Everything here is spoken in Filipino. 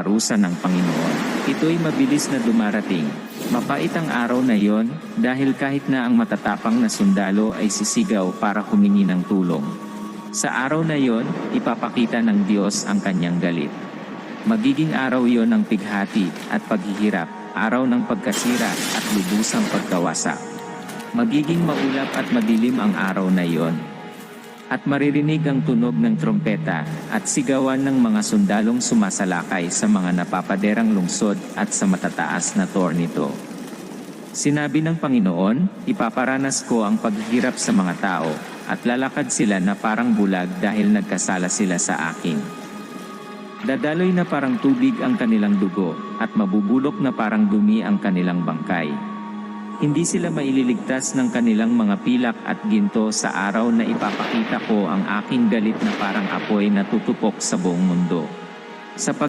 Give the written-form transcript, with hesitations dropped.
parusa ng Panginoon. Ito'y mabilis na dumarating. Mapait ang araw na yon, dahil kahit na ang matatapang na sundalo ay sisigaw para humingi ng tulong. Sa araw na yon, ipapakita ng Diyos ang kanyang galit. Magiging araw yon ng pighati at paghihirap, araw ng pagkasira at lubusang pagkawasak. Magiging maulap at madilim ang araw na yon. At maririnig ang tunog ng trompeta at sigawan ng mga sundalong sumasalakay sa mga napapaderang lungsod at sa matataas na tornito. Sinabi ng Panginoon, ipaparanas ko ang paghihirap sa mga tao, at lalakad sila na parang bulag dahil nagkasala sila sa akin. Dadaloy na parang tubig ang kanilang dugo, at mabubulok na parang dumi ang kanilang bangkay. Hindi sila maililigtas ng kanilang mga pilak at ginto sa araw na ipapakita ko ang aking galit na parang apoy na tutupok sa buong mundo. Sa